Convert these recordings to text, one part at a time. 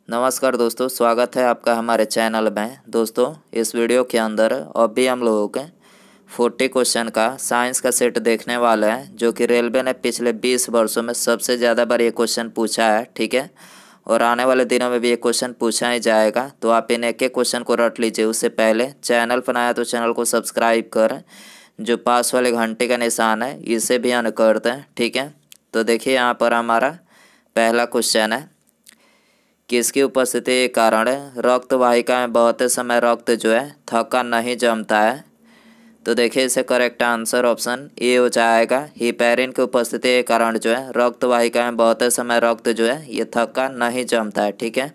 नमस्कार दोस्तों, स्वागत है आपका हमारे चैनल में। दोस्तों, इस वीडियो के अंदर अभी हम लोगों के 40 क्वेश्चन का साइंस का सेट देखने वाले हैं, जो कि रेलवे ने पिछले 20 वर्षों में सबसे ज़्यादा बार ये क्वेश्चन पूछा है। ठीक है, और आने वाले दिनों में भी ये क्वेश्चन पूछा ही जाएगा, तो आप इन एक एक क्वेश्चन को रट लीजिए। उससे पहले चैनल पर आया तो चैनल को सब्सक्राइब कर, जो पास वाले घंटे का निशान है इसे भी ऑन कर दें। ठीक है, तो देखिए यहाँ पर हमारा पहला क्वेश्चन है, किसकी उपस्थिति के कारण रक्त वाहिका में बहते समय रक्त जो है थक्का नहीं जमता है। तो देखिए इसे करेक्ट आंसर ऑप्शन ए हो जाएगा। हिपैरिन की उपस्थिति के कारण जो है रक्त वाहिका में बहते समय रक्त जो है ये थक्का नहीं जमता है। ठीक है,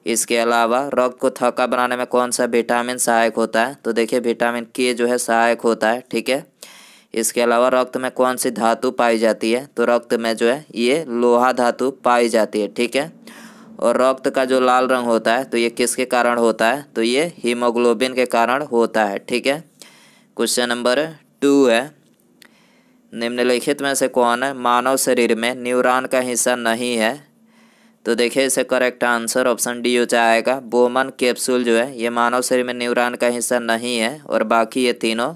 इसके अलावा रक्त को थक्का बनाने में कौन सा विटामिन सहायक होता है। तो देखिए विटामिन के जो है सहायक होता है। ठीक है, इसके अलावा रक्त में कौन सी धातु पाई जाती है। तो रक्त में जो है ये लोहा धातु पाई जाती है। ठीक है, और रक्त का जो लाल रंग होता है तो ये किसके कारण होता है। तो ये हीमोग्लोबिन के कारण होता है। ठीक है, क्वेश्चन नंबर 2 है, निम्नलिखित में से कौन है मानव शरीर में न्यूरॉन का हिस्सा नहीं है। तो देखिए इसे करेक्ट आंसर ऑप्शन डी हो जाएगा। बोमन कैप्सूल जो है ये मानव शरीर में न्यूरॉन का हिस्सा नहीं है, और बाकी ये तीनों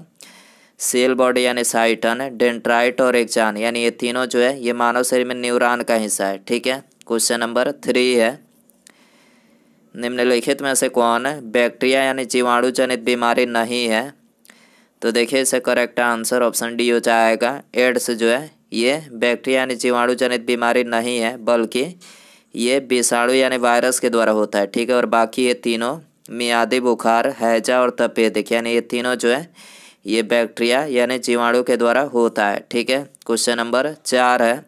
सेल बॉडी यानी साइटन, डेंड्राइट और एक्सॉन यानी ये तीनों जो है ये मानव शरीर में न्यूरॉन का हिस्सा है। ठीक है, क्वेश्चन नंबर 3 है, निम्नलिखित में से कौन है बैक्टीरिया यानी जीवाणु जनित बीमारी नहीं है। तो देखिए इसे करेक्ट आंसर ऑप्शन डी हो जाएगा। एड्स जो है ये बैक्टीरिया यानी जीवाणु जनित बीमारी नहीं है, बल्कि ये विषाणु यानी वायरस के द्वारा होता है। ठीक है, और बाकी ये तीनों मियादी बुखार, हैजा और तपेदिक यानी ये तीनों जो है ये बैक्टीरिया यानी जीवाणु के द्वारा होता है। ठीक है, क्वेश्चन नंबर 4 है,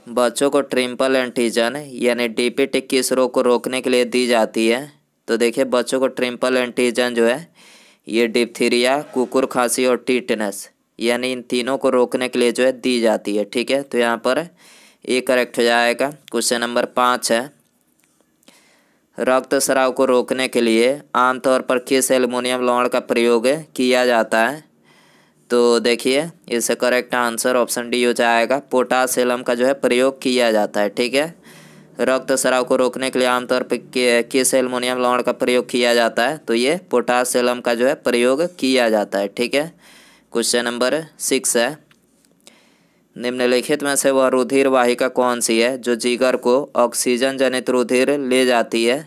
बच्चों को ट्रिपल एंटीजन यानी डीपीटी किस रोग को रोकने के लिए दी जाती है। तो देखिए बच्चों को ट्रिपल एंटीजन जो है ये डिप्थीरिया, कुकुर खांसी और टीटनस यानी इन तीनों को रोकने के लिए जो है दी जाती है। ठीक है, तो यहाँ पर ये करेक्ट हो जाएगा। क्वेश्चन नंबर 5 है, रक्त स्राव को रोकने के लिए आमतौर पर किस एल्युमिनियम लवण का प्रयोग किया जाता है। तो देखिए इससे करेक्ट आंसर ऑप्शन डी हो जाएगा। पोटासियम का जो है प्रयोग किया जाता है। ठीक है, रक्त स्राव को रोकने के लिए आमतौर पर किस एल्युमिनियम लवण का प्रयोग किया जाता है। तो ये पोटासियम का जो है प्रयोग किया जाता है। ठीक है, क्वेश्चन नंबर 6 है, निम्नलिखित में से वह रुधिर वाहिका कौन सी है जो जिगर को ऑक्सीजन जनित रुधिर ले जाती है।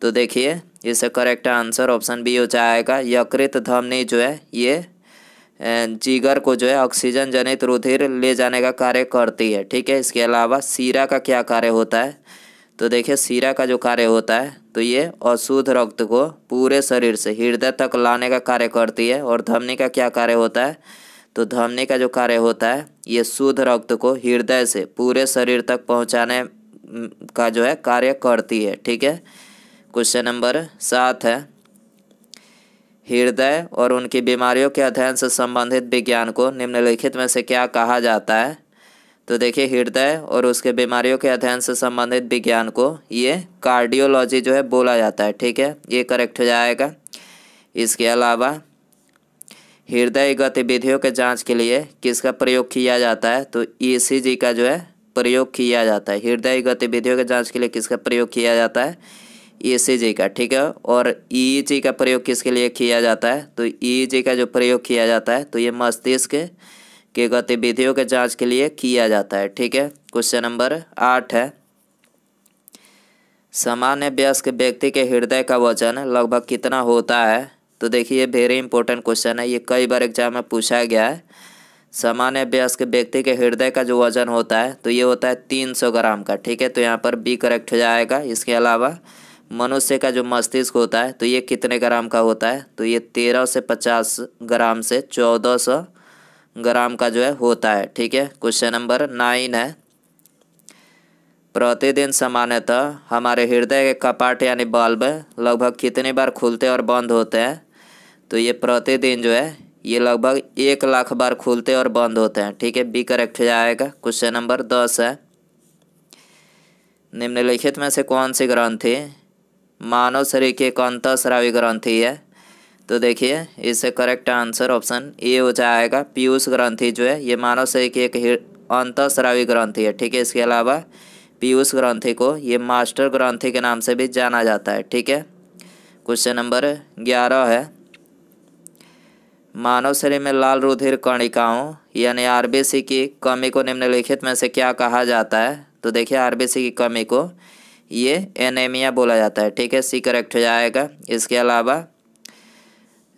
तो देखिए इससे करेक्ट आंसर ऑप्शन बी हो जाएगा। यकृत धमनी जो है ये जिगर को जो है ऑक्सीजन जनित रुधिर ले जाने का कार्य करती है। ठीक है, इसके अलावा सीरा का क्या कार्य होता है। तो देखिए सीरा का जो कार्य होता है तो ये अशुद्ध रक्त को पूरे शरीर से हृदय तक लाने का कार्य करती है। और धमनी का क्या कार्य होता है। तो धमनी का जो कार्य होता है ये शुद्ध रक्त को हृदय से पूरे शरीर तक पहुँचाने का जो है कार्य करती है। ठीक है, क्वेश्चन नंबर 7 है, हृदय और उनकी बीमारियों के अध्ययन से संबंधित विज्ञान को निम्नलिखित में से क्या कहा जाता है। तो देखिए हृदय और उसके बीमारियों के अध्ययन से संबंधित विज्ञान को ये कार्डियोलॉजी जो है बोला जाता है। ठीक है, ये करेक्ट हो जाएगा। इसके अलावा हृदय गतिविधियों के जांच के लिए किसका प्रयोग किया जाता है। तो ईसीजी का जो है प्रयोग किया जाता है। हृदय गतिविधियों के जांच के लिए किसका प्रयोग किया जाता है। ईसीजी का। ठीक है, और ईईजी का प्रयोग किसके लिए किया जाता है। तो ईईजी का जो प्रयोग किया जाता है तो ये मस्तिष्क के गतिविधियों के जांच के लिए किया जाता है। ठीक है, क्वेश्चन नंबर 8 है, सामान्य वयस्क व्यक्ति के हृदय का वजन लगभग कितना होता है। तो देखिए वेरी इंपॉर्टेंट क्वेश्चन है, ये कई बार एग्जाम में पूछा गया है। सामान्य वयस्क व्यक्ति के हृदय का जो वजन होता है तो ये होता है 300 ग्राम का। ठीक है, तो यहाँ पर बी करेक्ट हो जाएगा। इसके अलावा मनुष्य का जो मस्तिष्क होता है तो ये कितने ग्राम का होता है। तो ये 13 से 50 ग्राम से 1400 ग्राम का जो है होता है। ठीक है, क्वेश्चन नंबर 9 है, प्रतिदिन सामान्यतः हमारे हृदय के कपाट यानी बल्ब लगभग कितनी बार खुलते और बंद होते हैं। तो ये प्रतिदिन जो है ये लगभग 1 लाख बार खुलते और बंद होते हैं। ठीक है, बी करेक्ट हो जाएगा। क्वेश्चन नंबर 10 है, निम्नलिखित में से कौन सी ग्रंथि मानव शरीर की एक अंतःस्रावी ग्रंथि है। तो देखिए इससे करेक्ट आंसर ऑप्शन ए हो जाएगा। पीयूष ग्रंथि जो है ये मानव शरीर की एक अंतःस्रावी ग्रंथि है। ठीक है, इसके अलावा पीयूष ग्रंथि को ये मास्टर ग्रंथि के नाम से भी जाना जाता है। ठीक है। क्वेश्चन नंबर 11 है, मानव शरीर में लाल रुधिर कणिकाओं यानी आरबीसी की कमी को निम्नलिखित में से क्या कहा जाता है? तो देखिए आरबीसी की कमी को ये एनीमिया बोला जाता है। ठीक है, सी करेक्ट हो जाएगा। इसके अलावा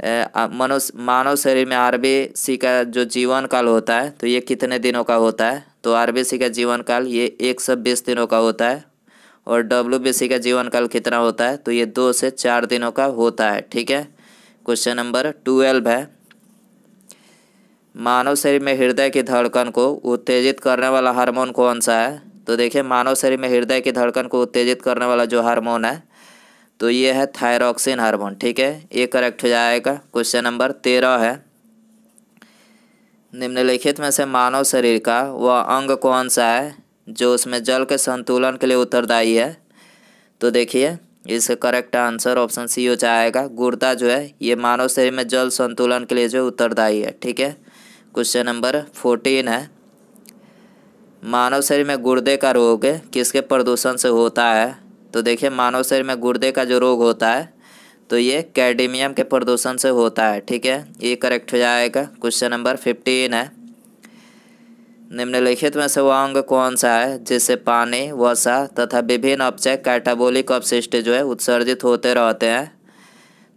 मानव शरीर में आरबीसी का जो जीवन काल होता है तो ये कितने दिनों का होता है? तो आरबीसी का जीवन काल ये 120 दिनों का होता है। और डब्ल्यूबीसी का जीवन काल कितना होता है? तो ये 2 से 4 दिनों का होता है। ठीक है। क्वेश्चन नंबर 12 है, मानव शरीर में हृदय की धड़कन को उत्तेजित करने वाला हार्मोन कौन सा है? तो देखिए मानव शरीर में हृदय की धड़कन को उत्तेजित करने वाला जो हार्मोन है तो ये है थायरॉक्सिन हार्मोन। ठीक है, ये करेक्ट हो जाएगा। क्वेश्चन नंबर 13 है, निम्नलिखित में से मानव शरीर का वह अंग कौन सा है जो उसमें जल के संतुलन के लिए उत्तरदायी है? तो देखिए इसका करेक्ट आंसर ऑप्शन सी हो जाएगा। गुर्दा जो है ये मानव शरीर में जल संतुलन के लिए जो उत्तरदायी है। ठीक है। क्वेश्चन नंबर 14 है, मानव शरीर में गुर्दे का रोग किसके प्रदूषण से होता है? तो देखिए मानव शरीर में गुर्दे का जो रोग होता है तो ये कैडमियम के प्रदूषण से होता है। ठीक है, ये करेक्ट हो जाएगा। क्वेश्चन नंबर 15 है, निम्नलिखित में से वह अंग कौन सा है जिससे पानी, वसा तथा विभिन्न अपचय कैटाबोलिक अपशिष्ट जो है उत्सर्जित होते रहते हैं?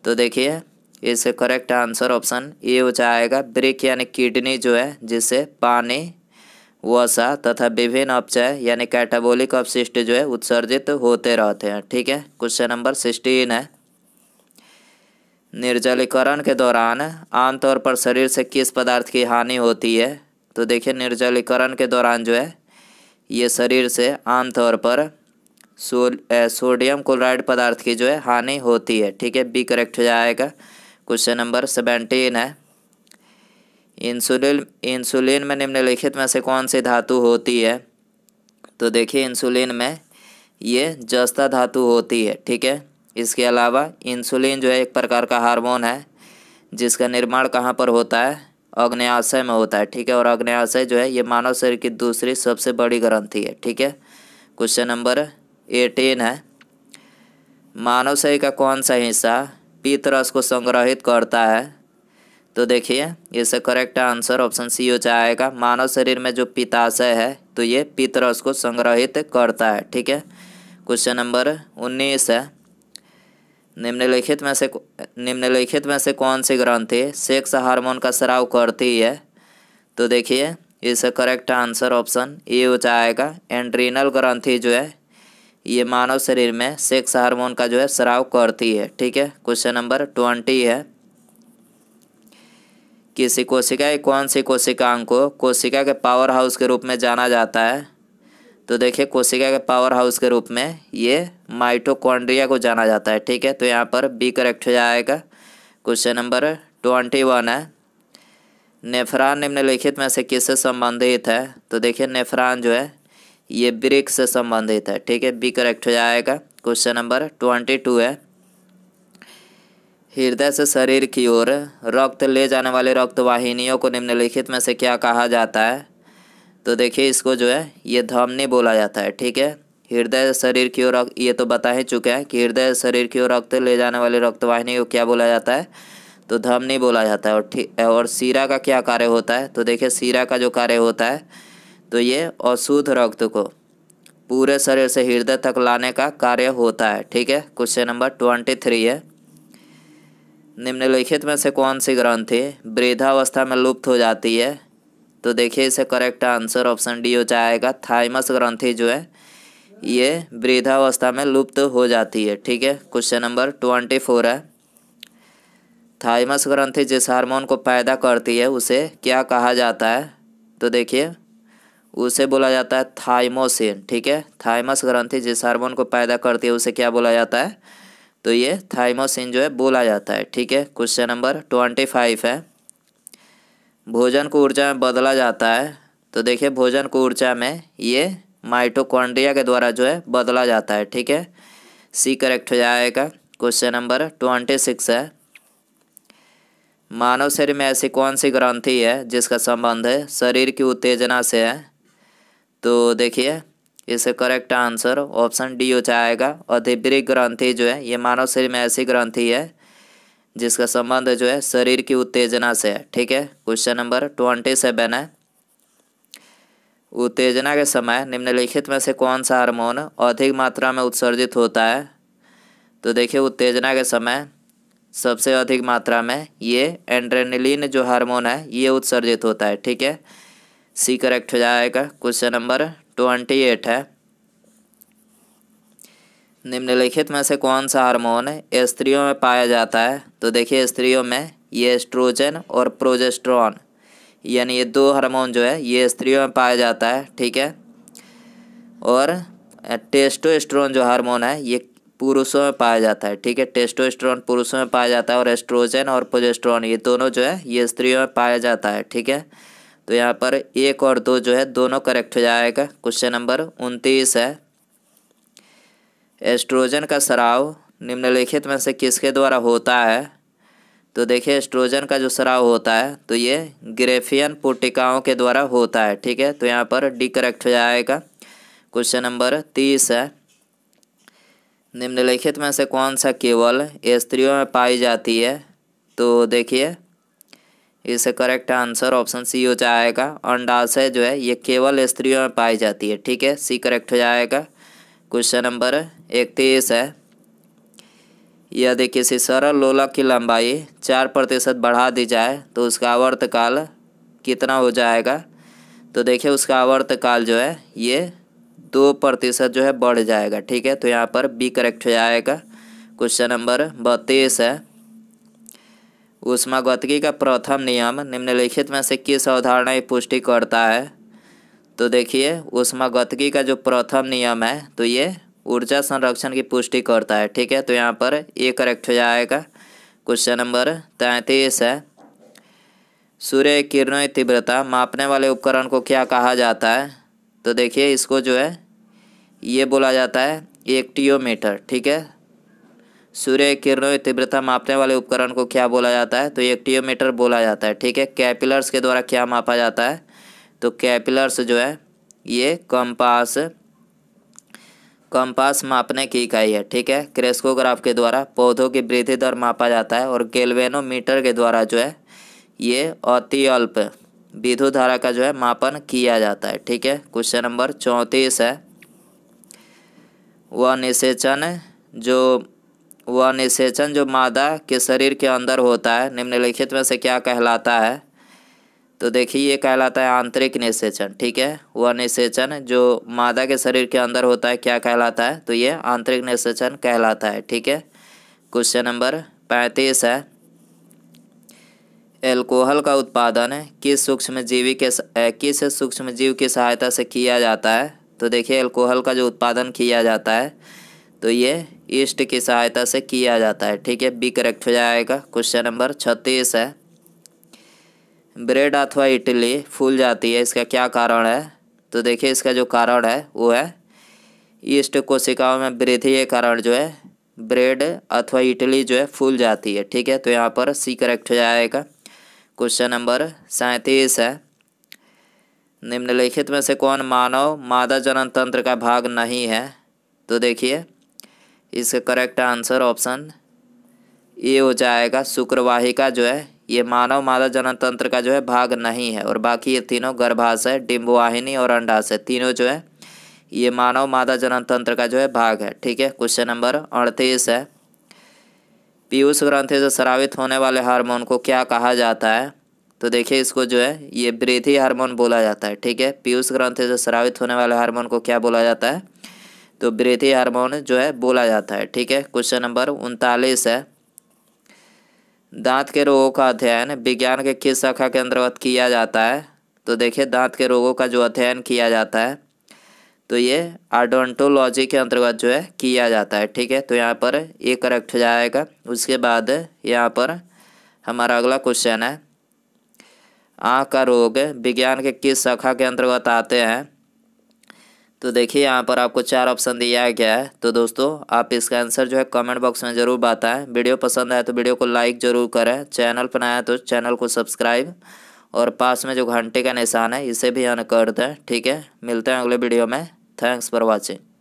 तो देखिए इससे करेक्ट आंसर ऑप्शन ए हो जाएगा। ब्रिक यानी किडनी जो है जिससे पानी, वसा तथा विभिन्न अपचय यानी कैटाबोलिक अपशिष्ट जो है उत्सर्जित होते रहते हैं। ठीक है। क्वेश्चन नंबर 16 है, निर्जलीकरण के दौरान आमतौर पर शरीर से किस पदार्थ की हानि होती है? तो देखिए निर्जलीकरण के दौरान जो है ये शरीर से आमतौर पर सोडियम क्लोराइड पदार्थ की जो है हानि होती है। ठीक है, बी करेक्ट हो जाएगा। क्वेश्चन नंबर 17 है, इंसुलिन में निम्नलिखित में से कौन सी धातु होती है? तो देखिए इंसुलिन में ये जस्ता धातु होती है। ठीक है। इसके अलावा इंसुलिन जो है एक प्रकार का हार्मोन है जिसका निर्माण कहाँ पर होता है? अग्न्याशय में होता है। ठीक है, और अग्न्याशय जो है ये मानव शरीर की दूसरी सबसे बड़ी ग्रंथि है। ठीक है। क्वेश्चन नंबर 18 है, मानव शरीर का कौन सा हिस्सा पीत रस को संग्रहित करता है? तो देखिए इसका करेक्ट आंसर ऑप्शन सी हो जाएगा। मानव शरीर में जो पित्ताशय है तो ये पित्त रस को संग्रहित करता है। ठीक है। क्वेश्चन नंबर 19 है, निम्नलिखित में से कौन सी ग्रंथि सेक्स हार्मोन का स्राव करती है? तो देखिए इसका करेक्ट आंसर ऑप्शन ए हो जाएगा। एंड्रीनल ग्रंथि जो है ये मानव शरीर में सेक्स हार्मोन का जो है स्राव करती है। ठीक है। क्वेश्चन नंबर 20 है, किसी कोशिका की कौन सी कोशिकांग को कोशिका के पावर हाउस के रूप में जाना जाता है? तो देखिए कोशिका के पावर हाउस के रूप में ये माइटोकॉन्ड्रिया को जाना जाता है। ठीक है, तो यहाँ पर बी करेक्ट हो जाएगा। क्वेश्चन नंबर 21 है, नेफ्रॉन निम्नलिखित में से किससे संबंधित है? तो देखिए नेफ्रॉन जो है ये वृक्क से संबंधित है। ठीक है, बी करेक्ट हो जाएगा। क्वेश्चन नंबर 22 है, हृदय से शरीर की ओर रक्त ले जाने वाले रक्त वाहिनियों को निम्नलिखित में से क्या कहा जाता है? तो देखिए इसको जो है ये धमनी बोला जाता है। ठीक है, हृदय से शरीर की ओर ये तो बता ही चुके हैं कि हृदय से शरीर की ओर रक्त ले जाने वाले रक्त वाहिनी को क्या बोला जाता है? तो धमनी बोला जाता है। और सीरा का क्या कार्य होता है? तो देखिए सीरा का जो कार्य होता है तो ये अशुद्ध रक्त को पूरे शरीर से हृदय तक लाने का कार्य होता है। ठीक है। क्वेश्चन नंबर 23 है, निम्नलिखित में से कौन सी ग्रंथि वृद्धावस्था में लुप्त हो जाती है? तो देखिए इसे करेक्ट आंसर ऑप्शन डी हो जाएगा। थाइमस ग्रंथि जो है ये वृद्धावस्था में लुप्त हो जाती है। ठीक है। क्वेश्चन नंबर 24 है, थाइमस ग्रंथि जिस हार्मोन को पैदा करती है उसे क्या कहा जाता है? तो देखिए उसे बोला जाता है थाइमोसिन। ठीक है, थाइमस ग्रंथि जिस हार्मोन को पैदा करती है उसे क्या बोला जाता है? तो ये थाइमोसिन जो है बोला जाता है। ठीक है। क्वेश्चन नंबर 25 है, भोजन को ऊर्जा में बदला जाता है। तो देखिए भोजन को ऊर्जा में ये माइटोकॉन्ड्रिया के द्वारा जो है बदला जाता है। ठीक है, सी करेक्ट हो जाएगा। क्वेश्चन नंबर 26 है, मानव शरीर में ऐसी कौन सी ग्रंथि है जिसका संबंध है शरीर की उत्तेजना से है? तो देखिए इसका करेक्ट आंसर ऑप्शन डी हो जाएगा। अधिवृक्क ग्रंथि जो है ये मानव शरीर में ऐसी ग्रंथि है जिसका संबंध जो है शरीर की उत्तेजना से है। ठीक है, क्वेश्चन नंबर 27 है। उत्तेजना के समय निम्नलिखित में से कौन सा हार्मोन अधिक मात्रा में उत्सर्जित होता है? तो देखिए उत्तेजना के समय सबसे अधिक मात्रा में ये एड्रेनलिन जो हार्मोन है ये उत्सर्जित होता है। ठीक है, सी करेक्ट हो जाएगा। क्वेश्चन नंबर 28 है। निम्नलिखित में से कौन सा हार्मोन स्त्रियों में पाया जाता है? तो देखिए स्त्रियों में ये एस्ट्रोजन और प्रोजेस्टेरोन यानी ये दो हार्मोन जो है ये स्त्रियों में पाया जाता है। ठीक है, और टेस्टोस्टेरोन जो हार्मोन है ये पुरुषों में पाया जाता है। ठीक है, टेस्टोस्टेरोन पुरुषों में पाया जाता है और एस्ट्रोजन और प्रोजेस्टेरोन ये दोनों जो है ये स्त्रियों में पाया जाता है। ठीक है, तो यहाँ पर 1 और 2 जो है दोनों करेक्ट हो जाएगा। क्वेश्चन नंबर 29 है। एस्ट्रोजन का स्राव निम्नलिखित में से किसके द्वारा होता है? तो देखिए एस्ट्रोजन का जो स्राव होता है तो ये ग्रेफियन पुटिकाओं के द्वारा होता है। ठीक है, तो यहाँ पर डी करेक्ट हो जाएगा। क्वेश्चन नंबर 30 है। निम्नलिखित में से कौन सा केवल स्त्रियों में पाई जाती है? तो देखिए इससे करेक्ट आंसर ऑप्शन सी हो जाएगा। अंडाशय जो है ये केवल स्त्रियों में पाई जाती है। ठीक है, सी करेक्ट हो जाएगा। क्वेश्चन नंबर 31 है। यदि किसी सरल लोलक की लंबाई 4% बढ़ा दी जाए तो उसका आवर्तकाल कितना हो जाएगा? तो देखिए उसका आवर्तकाल जो है ये 2% जो है बढ़ जाएगा। ठीक है, तो यहाँ पर बी करेक्ट हो जाएगा। क्वेश्चन नंबर 32 है। ऊष्मागतिकी का प्रथम नियम निम्नलिखित में से किस अवधारणा की पुष्टि करता है? तो देखिए ऊष्मागतिकी का जो प्रथम नियम है तो ये ऊर्जा संरक्षण की पुष्टि करता है। ठीक है, तो यहाँ पर ए करेक्ट हो जाएगा। क्वेश्चन नंबर 33 है। सूर्य की किरणों की तीव्रता मापने वाले उपकरण को क्या कहा जाता है? तो देखिए इसको जो है ये बोला जाता है एक्टियोमीटर। ठीक है, सूर्य की किरणों की तीव्रता मापने वाले उपकरण को क्या बोला जाता है? तो एक्टियोमीटर बोला जाता है। ठीक है, कैपिलर्स के द्वारा क्या मापा जाता है? तो कैपिलर्स जो है ये कंपास मापने की इकाई है। ठीक है, क्रेस्कोग्राफ के द्वारा पौधों की वृद्धि दर मापा जाता है और गैल्वेनोमीटर के द्वारा जो है ये अति अल्प विद्युत धारा का जो है मापन किया जाता है। ठीक है, क्वेश्चन नंबर 34 है। वह निषेचन जो मादा के शरीर के अंदर होता है निम्नलिखित में से क्या कहलाता है? तो देखिए ये कहलाता है आंतरिक निषेचन। ठीक है, वह निषेचन जो मादा के शरीर के अंदर होता है क्या कहलाता है? तो ये आंतरिक निषेचन कहलाता है। ठीक है, क्वेश्चन नंबर 35 है। एल्कोहल का उत्पादन किस सूक्ष्मजीव की सहायता से किया जाता है? तो देखिए एल्कोहल का जो उत्पादन किया जाता है तो ये ईस्ट की सहायता से किया जाता है। ठीक है, बी करेक्ट हो जाएगा। क्वेश्चन नंबर 36 है। ब्रेड अथवा इडली फूल जाती है, इसका क्या कारण है? तो देखिए इसका जो कारण है वो है ईस्ट कोशिकाओं में वृद्धि के कारण जो है ब्रेड अथवा इडली जो है फूल जाती है। ठीक है, तो यहाँ पर सी करेक्ट हो जाएगा। क्वेश्चन नंबर 37 है। निम्नलिखित में से कौन मानव मादा जनन तंत्र का भाग नहीं है? तो देखिए इसका करेक्ट आंसर ऑप्शन ए हो जाएगा। शुक्रवाहिका जो है ये मानव मादा जनन तंत्र का जो है भाग नहीं है और बाकी ये तीनों गर्भाशय, डिंबवाहिनी और अंडाशय तीनों जो है ये मानव मादा जनन तंत्र का जो है भाग है। ठीक है, क्वेश्चन नंबर 38 है। पीयूष ग्रंथि से स्रावित होने वाले हार्मोन को क्या कहा जाता है? तो देखिए इसको जो है ये वृद्धि हार्मोन बोला जाता है। ठीक है, पीयूष ग्रंथि से स्रावित होने वाले हार्मोन को क्या बोला जाता है? तो वृद्धि हार्मोन जो है बोला जाता है। ठीक है, क्वेश्चन नंबर 39 है। दांत के रोगों का अध्ययन विज्ञान के किस शाखा के अंतर्गत किया जाता है? तो देखिए दांत के रोगों का जो अध्ययन किया जाता है तो ये ऑडोंटोलॉजी के अंतर्गत जो है किया जाता है। ठीक है, तो यहाँ पर ये करेक्ट हो जाएगा। उसके बाद यहाँ पर हमारा अगला क्वेश्चन है। आँख का रोग विज्ञान के किस शाखा के अंतर्गत आते हैं? तो देखिए यहाँ पर आपको 4 ऑप्शन दिया गया है। तो दोस्तों आप इसका आंसर जो है कमेंट बॉक्स में ज़रूर बताएं। वीडियो पसंद आए तो वीडियो को लाइक ज़रूर करें। चैनल पर नया है तो चैनल को सब्सक्राइब और पास में जो घंटे का निशान है इसे भी ऑन कर दें। ठीक है, मिलते हैं अगले वीडियो में। Thanks for watching.